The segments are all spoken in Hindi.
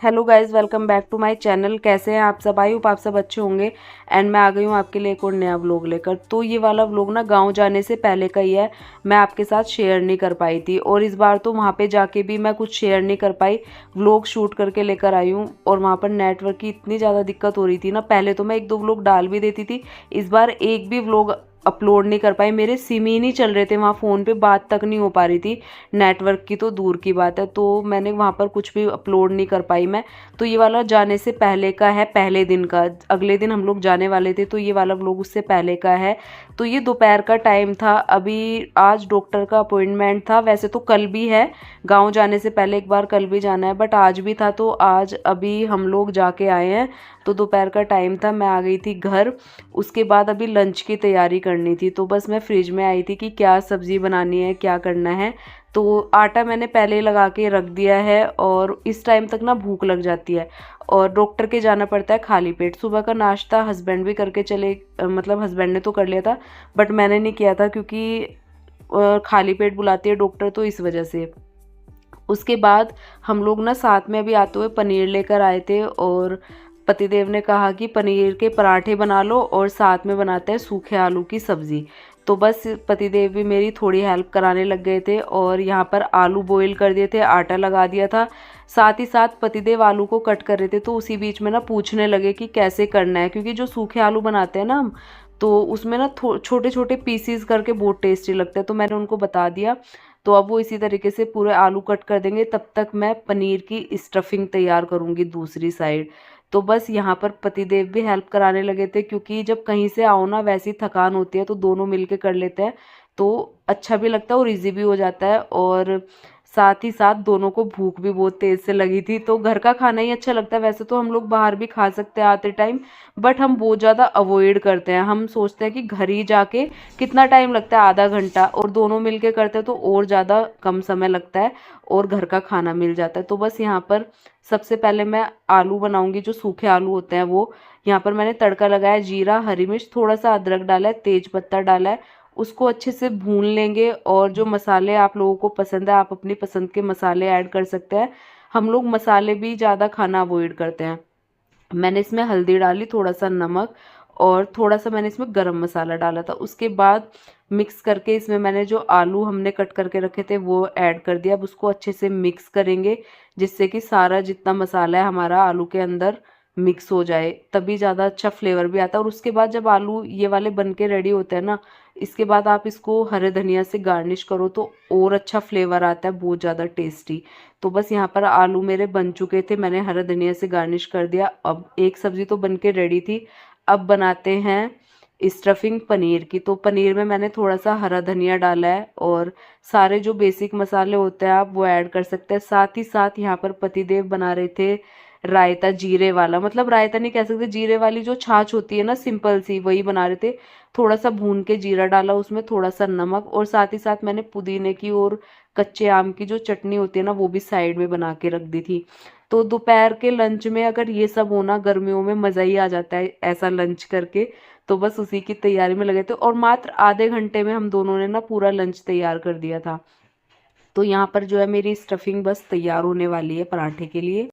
Hello guys, welcome back to my channel. कैसे हैं आप सब? आई होप आप सब अच्छे होंगे। एंड मैं आ गई हूँ आपके लिए एक और नया व्लॉग लेकर। तो ये वाला व्लॉग ना गांव जाने से पहले का ही है। मैं आपके साथ शेयर नहीं कर पाई थी और इस बार तो वहाँ पे जाके भी मैं कुछ शेयर नहीं कर पाई। व्लॉग शूट करके लेकर आई हूँ और वहाँ पर नेटवर्क की इतनी ज़्यादा दिक्कत हो रही थी ना। पहले तो मैं एक दो व्लॉग डाल भी देती थी, इस बार एक भी व्लॉग अपलोड नहीं कर पाई। मेरे सिम ही नहीं चल रहे थे, वहाँ फ़ोन पे बात तक नहीं हो पा रही थी। नेटवर्क की तो दूर की बात है, तो मैंने वहाँ पर कुछ भी अपलोड नहीं कर पाई मैं। तो ये वाला जाने से पहले का है, पहले दिन का। अगले दिन हम लोग जाने वाले थे, तो ये वाला व्लॉग उससे पहले का है। तो ये दोपहर का टाइम था। अभी आज डॉक्टर का अपॉइंटमेंट था, वैसे तो कल भी है। गांव जाने से पहले एक बार कल भी जाना है, बट आज भी था, तो आज अभी हम लोग जाके आए हैं। तो दोपहर का टाइम था, मैं आ गई थी घर। उसके बाद अभी लंच की तैयारी करनी थी, तो बस मैं फ्रिज में आई थी कि क्या सब्ज़ी बनानी है, क्या करना है। तो आटा मैंने पहले लगा के रख दिया है और इस टाइम तक ना भूख लग जाती है और डॉक्टर के जाना पड़ता है खाली पेट। सुबह का नाश्ता हस्बैंड भी करके चले, मतलब हस्बैंड ने तो कर लिया था, बट मैंने नहीं किया था क्योंकि खाली पेट बुलाती है डॉक्टर, तो इस वजह से। उसके बाद हम लोग ना साथ में अभी आते हुए पनीर लेकर आए थे और पतिदेव ने कहा कि पनीर के पराठे बना लो और साथ में बनाते हैं सूखे आलू की सब्ज़ी। तो बस पतिदेव भी मेरी थोड़ी हेल्प कराने लग गए थे और यहाँ पर आलू बॉईल कर दिए थे, आटा लगा दिया था। साथ ही साथ पतिदेव आलू को कट कर रहे थे, तो उसी बीच में ना पूछने लगे कि कैसे करना है, क्योंकि जो सूखे आलू बनाते हैं ना हम, तो उसमें ना छोटे छोटे पीसीज करके बहुत टेस्टी लगता है। तो मैंने उनको बता दिया, तो अब वो इसी तरीके से पूरे आलू कट कर देंगे। तब तक मैं पनीर की स्टफिंग तैयार करूँगी दूसरी साइड। तो बस यहाँ पर पतिदेव भी हेल्प कराने लगे थे, क्योंकि जब कहीं से आओ ना वैसी थकान होती है, तो दोनों मिलके कर लेते हैं तो अच्छा भी लगता है और इजी भी हो जाता है। और साथ ही साथ दोनों को भूख भी बहुत तेज़ से लगी थी, तो घर का खाना ही अच्छा लगता है। वैसे तो हम लोग बाहर भी खा सकते हैं आते टाइम, बट हम बहुत ज़्यादा अवॉइड करते हैं। हम सोचते हैं कि घर ही जाके कितना टाइम लगता है, आधा घंटा, और दोनों मिलके करते हैं तो और ज़्यादा कम समय लगता है और घर का खाना मिल जाता है। तो बस यहाँ पर सबसे पहले मैं आलू बनाऊंगी, जो सूखे आलू होते हैं वो। यहाँ पर मैंने तड़का लगाया, जीरा, हरी मिर्च, थोड़ा सा अदरक डाला है, तेज पत्ता डाला है। उसको अच्छे से भून लेंगे और जो मसाले आप लोगों को पसंद है, आप अपनी पसंद के मसाले ऐड कर सकते हैं। हम लोग मसाले भी ज़्यादा खाना अवॉइड करते हैं। मैंने इसमें हल्दी डाली, थोड़ा सा नमक, और थोड़ा सा मैंने इसमें गरम मसाला डाला था। उसके बाद मिक्स करके इसमें मैंने जो आलू हमने कट करके रखे थे वो ऐड कर दिया। अब उसको अच्छे से मिक्स करेंगे, जिससे कि सारा जितना मसाला है हमारा आलू के अंदर मिक्स हो जाए, तभी ज़्यादा अच्छा फ्लेवर भी आता है। और उसके बाद जब आलू ये वाले बन के रेडी होते हैं ना, इसके बाद आप इसको हरे धनिया से गार्निश करो तो और अच्छा फ्लेवर आता है, बहुत ज़्यादा टेस्टी। तो बस यहाँ पर आलू मेरे बन चुके थे, मैंने हरा धनिया से गार्निश कर दिया। अब एक सब्ज़ी तो बन के रेडी थी। अब बनाते हैं स्टफिंग पनीर की। तो पनीर में मैंने थोड़ा सा हरा धनिया डाला है और सारे जो बेसिक मसाले होते हैं आप वो ऐड कर सकते हैं। साथ ही साथ यहाँ पर पतिदेव बना रहे थे रायता, जीरे वाला, मतलब रायता नहीं कह सकते, जीरे वाली जो छाछ होती है ना सिंपल सी, वही बना रहे थे। थोड़ा सा भून के जीरा डाला उसमें, थोड़ा सा नमक, और साथ ही साथ मैंने पुदीने की और कच्चे आम की जो चटनी होती है ना वो भी साइड में बना के रख दी थी। तो दोपहर के लंच में अगर ये सब होना, गर्मियों में मज़ा ही आ जाता है ऐसा लंच करके। तो बस उसी की तैयारी में लगे थे और मात्र आधे घंटे में हम दोनों ने ना पूरा लंच तैयार कर दिया था। तो यहाँ पर जो है मेरी स्टफिंग बस तैयार होने वाली है पराठे के लिए।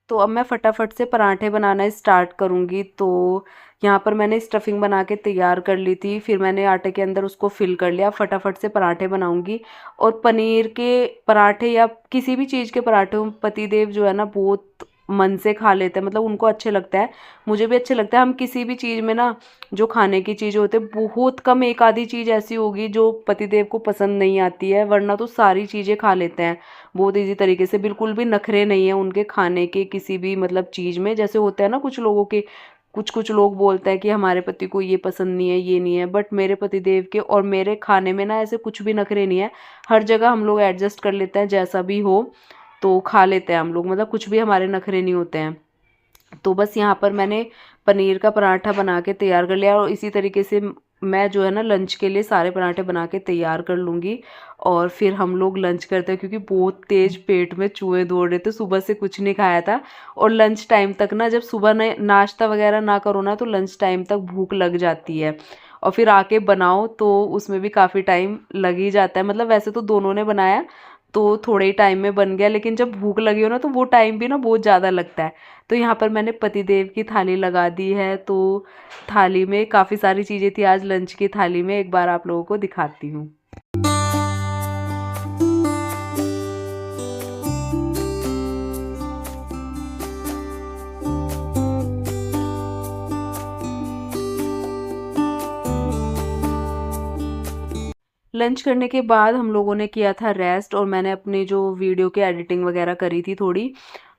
तो अब मैं फटाफट से पराठे बनाना स्टार्ट करूँगी। तो यहाँ पर मैंने स्टफिंग बना के तैयार कर ली थी, फिर मैंने आटे के अंदर उसको फिल कर लिया। फटाफट से पराठे बनाऊँगी। और पनीर के पराठे या किसी भी चीज़ के पराठे पतिदेव जो है ना बहुत मन से खा लेते हैं, मतलब उनको अच्छे लगता है, मुझे भी अच्छे लगता है। हम किसी भी चीज़ में ना, जो खाने की चीज़ होते हैं, बहुत कम एक आधी चीज़ ऐसी होगी जो पतिदेव को पसंद नहीं आती है, वरना तो सारी चीज़ें खा लेते हैं बहुत इजी तरीके से। बिल्कुल भी नखरे नहीं है उनके खाने के किसी भी मतलब चीज़ में। जैसे होता है ना कुछ लोगों के, कुछ कुछ लोग बोलते हैं कि हमारे पति को ये पसंद नहीं है, ये नहीं है, बट मेरे पति देव के और मेरे खाने में ना ऐसे कुछ भी नखरे नहीं है। हर जगह हम लोग एडजस्ट कर लेते हैं, जैसा भी हो तो खा लेते हैं हम लोग, मतलब कुछ भी हमारे नखरे नहीं होते हैं। तो बस यहाँ पर मैंने पनीर का पराठा बना के तैयार कर लिया और इसी तरीके से मैं जो है ना लंच के लिए सारे पराठे बना के तैयार कर लूँगी और फिर हम लोग लंच करते हैं, क्योंकि बहुत तेज़ पेट में चूहे दौड़ रहे थे, सुबह से कुछ नहीं खाया था। और लंच टाइम तक ना, जब सुबह नाश्ता वगैरह ना करो ना, तो लंच टाइम तक भूख लग जाती है और फिर आके बनाओ तो उसमें भी काफ़ी टाइम लग ही जाता है। मतलब वैसे तो दोनों ने बनाया तो थोड़े ही टाइम में बन गया, लेकिन जब भूख लगी हो ना तो वो टाइम भी ना बहुत ज़्यादा लगता है। तो यहाँ पर मैंने पतिदेव की थाली लगा दी है, तो थाली में काफ़ी सारी चीज़ें थी आज लंच की थाली में, एक बार आप लोगों को दिखाती हूँ। लंच करने के बाद हम लोगों ने किया था रेस्ट, और मैंने अपनी जो वीडियो की एडिटिंग वगैरह करी थी थोड़ी,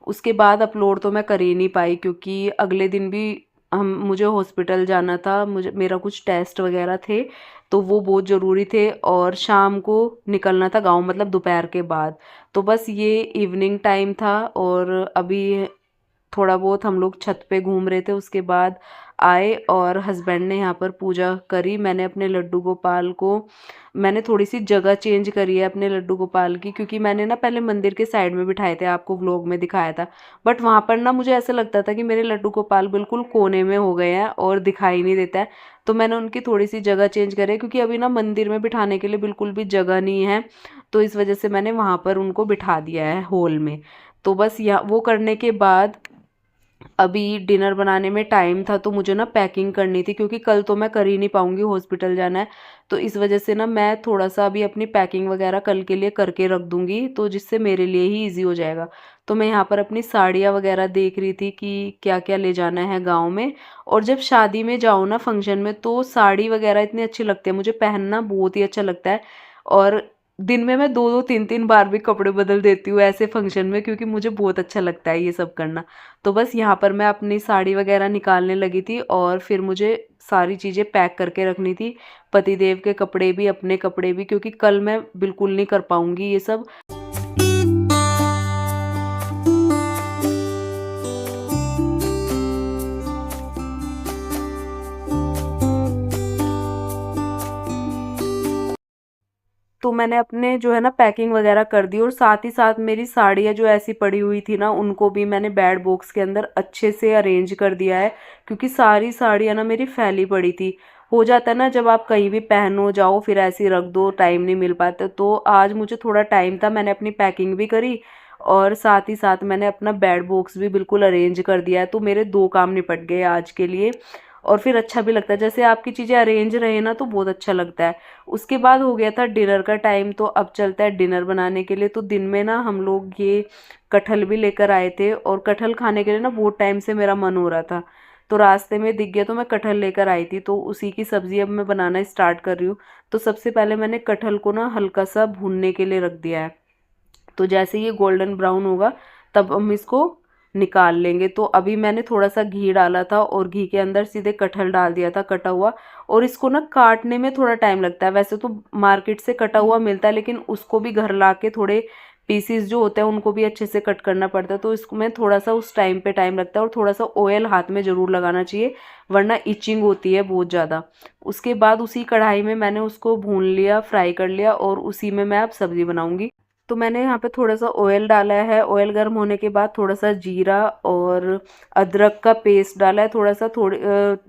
उसके बाद अपलोड तो मैं कर ही नहीं पाई, क्योंकि अगले दिन भी हम मुझे हॉस्पिटल जाना था, मुझे मेरा कुछ टेस्ट वगैरह थे तो वो बहुत ज़रूरी थे, और शाम को निकलना था गांव, मतलब दोपहर के बाद। तो बस ये इवनिंग टाइम था, और अभी थोड़ा बहुत हम लोग छत पे घूम रहे थे, उसके बाद आए और हस्बैंड ने यहाँ पर पूजा करी। मैंने अपने लड्डू गोपाल को, मैंने थोड़ी सी जगह चेंज करी है अपने लड्डू गोपाल की, क्योंकि मैंने ना पहले मंदिर के साइड में बिठाए थे, आपको व्लॉग में दिखाया था, बट वहाँ पर ना मुझे ऐसा लगता था कि मेरे लड्डू गोपाल बिल्कुल कोने में हो गए हैं और दिखाई नहीं देता है। तो मैंने उनकी थोड़ी सी जगह चेंज करी है, क्योंकि अभी ना मंदिर में बिठाने के लिए बिल्कुल भी जगह नहीं है, तो इस वजह से मैंने वहाँ पर उनको बिठा दिया है हॉल में। तो बस यहाँ वो करने के बाद अभी डिनर बनाने में टाइम था, तो मुझे ना पैकिंग करनी थी, क्योंकि कल तो मैं कर ही नहीं पाऊँगी, हॉस्पिटल जाना है। तो इस वजह से ना मैं थोड़ा-सा अभी अपनी पैकिंग वगैरह कल के लिए करके रख दूँगी, तो जिससे मेरे लिए ही ईज़ी हो जाएगा। तो मैं यहाँ पर अपनी साड़ियाँ वगैरह देख रही थी कि क्या-क्या ले जाना है गाँव में। और जब शादी में जाओ ना फंक्शन में, तो साड़ी वगैरह इतनी अच्छी लगती है, मुझे पहनना बहुत ही अच्छा लगता है। और दिन में मैं 2-2 3-3 बार भी कपड़े बदल देती हूँ ऐसे फंक्शन में, क्योंकि मुझे बहुत अच्छा लगता है ये सब करना। तो बस यहाँ पर मैं अपनी साड़ी वगैरह निकालने लगी थी, और फिर मुझे सारी चीज़ें पैक करके रखनी थी, पतिदेव के कपड़े भी, अपने कपड़े भी, क्योंकि कल मैं बिल्कुल नहीं कर पाऊँगी ये सब। तो मैंने अपने जो है ना पैकिंग वगैरह कर दी, और साथ ही साथ मेरी साड़ियाँ जो ऐसी पड़ी हुई थी ना, उनको भी मैंने बेड बॉक्स के अंदर अच्छे से अरेंज कर दिया है, क्योंकि सारी साड़ियाँ ना मेरी फैली पड़ी थी। हो जाता है ना जब आप कहीं भी पहनो जाओ फिर ऐसे ही रख दो, टाइम नहीं मिल पाता। तो आज मुझे थोड़ा टाइम था, मैंने अपनी पैकिंग भी करी और साथ ही साथ मैंने अपना बेड बॉक्स भी बिल्कुल अरेंज कर दिया है, तो मेरे 2 काम निपट गए आज के लिए। और फिर अच्छा भी लगता है, जैसे आपकी चीज़ें अरेंज रहे ना तो बहुत अच्छा लगता है। उसके बाद हो गया था डिनर का टाइम, तो अब चलता है डिनर बनाने के लिए। तो दिन में ना हम लोग ये कटहल भी लेकर आए थे, और कटहल खाने के लिए ना बहुत टाइम से मेरा मन हो रहा था, तो रास्ते में दिख गया तो मैं कटहल लेकर आई थी, तो उसी की सब्ज़ी अब मैं बनाना स्टार्ट कर रही हूँ। तो सबसे पहले मैंने कटहल को ना हल्का सा भूनने के लिए रख दिया है, तो जैसे ये गोल्डन ब्राउन होगा तब हम इसको निकाल लेंगे। तो अभी मैंने थोड़ा सा घी डाला था और घी के अंदर सीधे कटहल डाल दिया था कटा हुआ, और इसको ना काटने में थोड़ा टाइम लगता है। वैसे तो मार्केट से कटा हुआ मिलता है, लेकिन उसको भी घर ला के थोड़े पीसीस जो होते हैं उनको भी अच्छे से कट करना पड़ता है, तो इसको में थोड़ा सा उस टाइम पे टाइम लगता है, और थोड़ा सा ऑयल हाथ में ज़रूर लगाना चाहिए, वरना इचिंग होती है बहुत ज़्यादा। उसके बाद उसी कढ़ाई में मैंने उसको भून लिया, फ्राई कर लिया, और उसी में मैं अब सब्ज़ी बनाऊँगी। तो मैंने यहाँ पे थोड़ा सा ऑयल डाला है, ऑयल गर्म होने के बाद थोड़ा सा जीरा और अदरक का पेस्ट डाला है, थोड़ा सा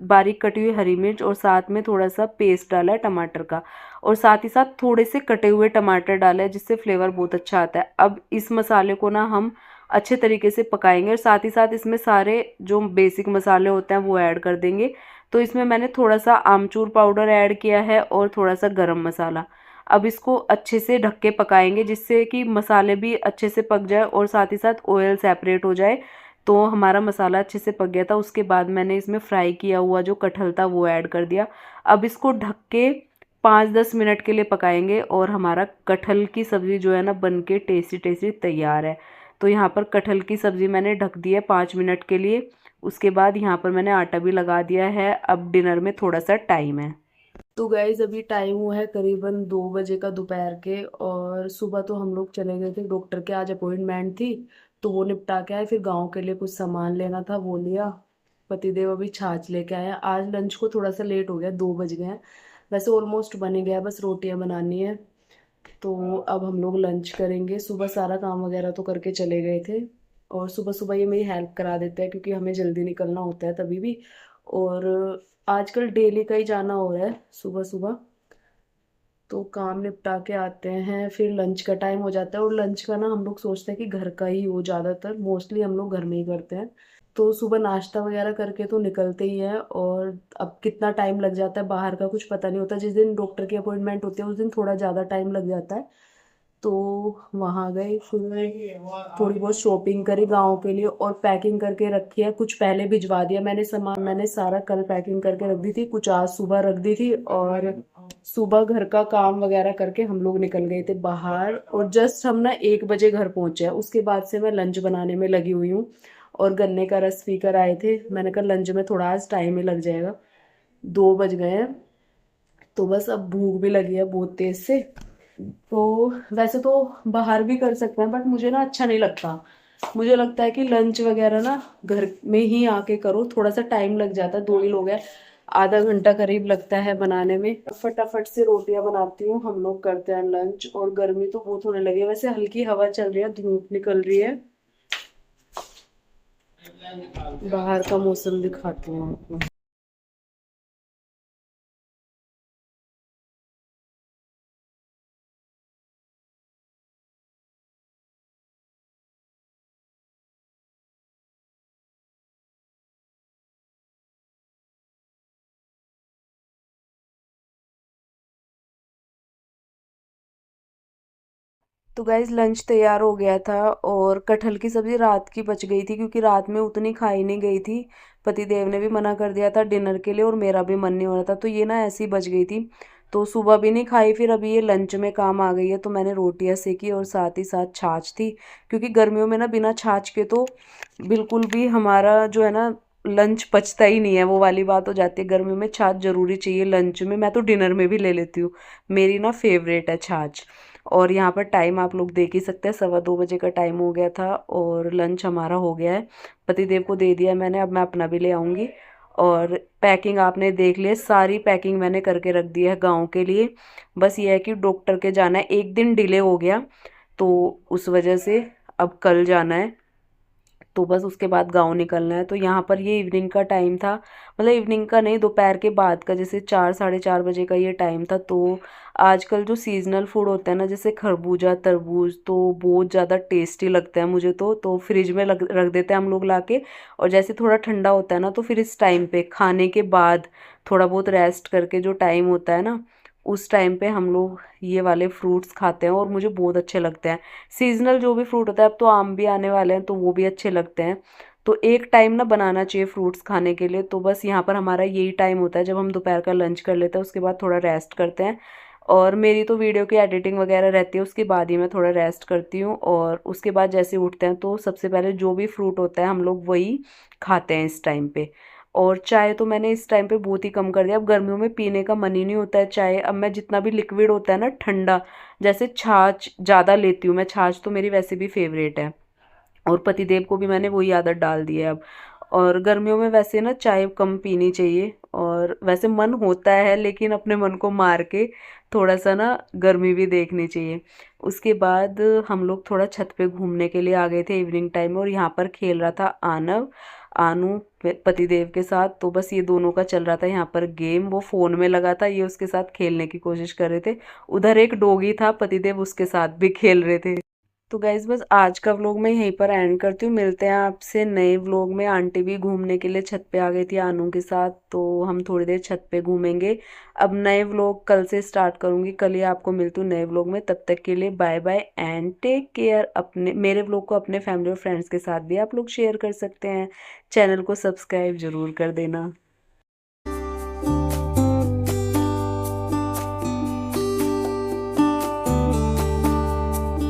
बारीक कटी हुई हरी मिर्च, और साथ में थोड़ा सा पेस्ट डाला है टमाटर का, और साथ ही साथ थोड़े से कटे हुए टमाटर डाला है, जिससे फ्लेवर बहुत अच्छा आता है। अब इस मसाले को ना हम अच्छे तरीके से पकाएंगे, और साथ ही साथ इसमें सारे जो बेसिक मसाले होते हैं वो ऐड कर देंगे। तो इसमें मैंने थोड़ा सा आमचूर पाउडर ऐड किया है और थोड़ा सा गरम मसाला। अब इसको अच्छे से ढक के पकाएंगे, जिससे कि मसाले भी अच्छे से पक जाए और साथ ही साथ ऑयल सेपरेट हो जाए। तो हमारा मसाला अच्छे से पक गया था। उसके बाद मैंने इसमें फ्राई किया हुआ जो कटहल था वो ऐड कर दिया। अब इसको ढक के 5-10 मिनट के लिए पकाएंगे, और हमारा कटहल की सब्ज़ी जो है ना बन के टेस्टी टेस्टी तैयार है। तो यहाँ पर कटहल की सब्ज़ी मैंने ढक दी है 5 मिनट के लिए। उसके बाद यहाँ पर मैंने आटा भी लगा दिया है। अब डिनर में थोड़ा सा टाइम है। तो गाइज अभी टाइम हुआ है करीबन 2 बजे का दोपहर के, और सुबह तो हम लोग चले गए थे, डॉक्टर के आज अपॉइंटमेंट थी तो वो निपटा के आए। फिर गांव के लिए कुछ सामान लेना था वो लिया, पतिदेव अभी छाछ लेके आए हैं। आज लंच को थोड़ा सा लेट हो गया, 2 बज गए हैं। वैसे ऑलमोस्ट बन ही गया, बस रोटियां बनानी है। तो अब हम लोग लंच करेंगे। सुबह सारा काम वगैरह तो करके चले गए थे, और सुबह सुबह ये मेरी हेल्प करा देते हैं क्योंकि हमें जल्दी निकलना होता है तभी भी। और आजकल डेली का ही जाना हो रहा है सुबह सुबह। तो काम निपटा के आते हैं, फिर लंच का टाइम हो जाता है। और लंच का ना हम लोग सोचते हैं कि घर का ही हो, ज़्यादातर मोस्टली हम लोग घर में ही करते हैं। तो सुबह नाश्ता वगैरह करके तो निकलते ही हैं, और अब कितना टाइम लग जाता है बाहर का कुछ पता नहीं होता। जिस दिन डॉक्टर की अपॉइंटमेंट होती है उस दिन थोड़ा ज़्यादा टाइम लग जाता है। तो वहाँ गए, फिर थोड़ी बहुत शॉपिंग करी गाँव के लिए, और पैकिंग करके रखी है। कुछ पहले भिजवा दिया मैंने सामान, मैंने सारा कल पैकिंग करके रख दी थी, कुछ आज सुबह रख दी थी। और सुबह घर का काम वगैरह करके हम लोग निकल गए थे बाहर, और जस्ट हम ना 1 बजे घर पहुंचे हैं। उसके बाद से मैं लंच बनाने में लगी हुई हूँ। और गन्ने का रस पीकर आए थे, मैंने कहा लंच में थोड़ा आज टाइम ही लग जाएगा। 2 बज गए हैं। तो बस अब भूख भी लगी है बहुत तेज से। तो वैसे तो बाहर भी कर सकते हैं, बट मुझे ना अच्छा नहीं लगता। मुझे लगता है कि लंच वगैरह ना घर में ही आके करो, थोड़ा सा टाइम लग जाता है, 2 ही लोग हैं, आधा घंटा करीब लगता है बनाने में। फटाफट से रोटियां बनाती हूँ, हम लोग करते हैं लंच। और गर्मी तो बहुत होने लगी है, वैसे हल्की हवा चल रही है, धूप निकल रही है। बाहर का मौसम दिखाती हूँ आपको। तो गाइज लंच तैयार हो गया था, और कटहल की सब्जी रात की बच गई थी क्योंकि रात में उतनी खाई नहीं गई थी। पति देव ने भी मना कर दिया था डिनर के लिए, और मेरा भी मन नहीं हो रहा था, तो ये ना ऐसी बच गई थी। तो सुबह भी नहीं खाई, फिर अभी ये लंच में काम आ गई है, तो मैंने रोटियां सेकी और साथ ही साथ छाछ थी। क्योंकि गर्मियों में ना बिना छाछ के तो बिल्कुल भी हमारा जो है ना लंच पचता ही नहीं है, वो वाली बात हो जाती है। गर्मियों में छाछ जरूरी चाहिए लंच में, मैं तो डिनर में भी ले लेती हूँ। मेरी ना फेवरेट है छाछ। और यहाँ पर टाइम आप लोग देख ही सकते हैं, 2:15 का टाइम हो गया था, और लंच हमारा हो गया है। पतिदेव को दे दिया मैंने, अब मैं अपना भी ले आऊँगी। और पैकिंग आपने देख लिया, सारी पैकिंग मैंने करके रख दी है गाँव के लिए। बस ये है कि डॉक्टर के जाना है, एक दिन डिले हो गया तो उस वजह से अब कल जाना है। तो बस उसके बाद गाँव निकलना है। तो यहाँ पर ये इवनिंग का टाइम था, मतलब इवनिंग का नहीं, दोपहर के बाद का, जैसे 4 साढ़े 4 बजे का ये टाइम था। तो आजकल जो सीजनल फूड होता है ना, जैसे खरबूजा तरबूज, तो बहुत ज़्यादा टेस्टी लगता है मुझे तो फ्रिज में रख देते हैं हम लोग लाके। और जैसे थोड़ा ठंडा होता है ना, तो फिर इस टाइम पे खाने के बाद थोड़ा बहुत रेस्ट करके जो टाइम होता है ना, उस टाइम पे हम लोग ये वाले फ्रूट्स खाते हैं, और मुझे बहुत अच्छे लगते हैं। सीजनल जो भी फ्रूट होता है, अब तो आम भी आने वाले हैं तो वो भी अच्छे लगते हैं। तो एक टाइम ना बनाना चाहिए फ्रूट्स खाने के लिए। तो बस यहाँ पर हमारा यही टाइम होता है जब हम दोपहर का लंच कर लेते हैं, उसके बाद थोड़ा रेस्ट करते हैं। और मेरी तो वीडियो की एडिटिंग वगैरह रहती है, उसके बाद ही मैं थोड़ा रेस्ट करती हूँ। और उसके बाद जैसे उठते हैं तो सबसे पहले जो भी फ्रूट होता है हम लोग वही खाते हैं इस टाइम पे। और चाय तो मैंने इस टाइम पे बहुत ही कम कर दिया, अब गर्मियों में पीने का मन ही नहीं होता है चाय। अब मैं जितना भी लिक्विड होता है ना ठंडा, जैसे छाछ ज़्यादा लेती हूँ मैं, छाछ तो मेरी वैसे भी फेवरेट है। और पतिदेव को भी मैंने वही आदत डाल दी है अब। और गर्मियों में वैसे ना चाय कम पीनी चाहिए, और वैसे मन होता है लेकिन अपने मन को मार के थोड़ा सा ना गर्मी भी देखनी चाहिए। उसके बाद हम लोग थोड़ा छत पे घूमने के लिए आ गए थे इवनिंग टाइम में, और यहाँ पर खेल रहा था आनव, आनू पतिदेव के साथ। तो बस ये दोनों का चल रहा था यहाँ पर गेम, वो फ़ोन में लगा था, ये उसके साथ खेलने की कोशिश कर रहे थे। उधर एक डॉगी था, पतिदेव उसके साथ भी खेल रहे थे। तो गाइज बस आज का व्लॉग मैं यहीं पर एंड करती हूँ, मिलते हैं आपसे नए व्लॉग में। आंटी भी घूमने के लिए छत पे आ गई थी आनू के साथ, तो हम थोड़ी देर छत पे घूमेंगे। अब नए व्लॉग कल से स्टार्ट करूँगी, कल ही आपको मिलती हूँ नए व्लॉग में। तब तक के लिए bye bye and take care. अपने मेरे व्लॉग को अपने फैमिली और फ्रेंड्स के साथ भी आप लोग शेयर कर सकते हैं। चैनल को सब्सक्राइब जरूर कर देना।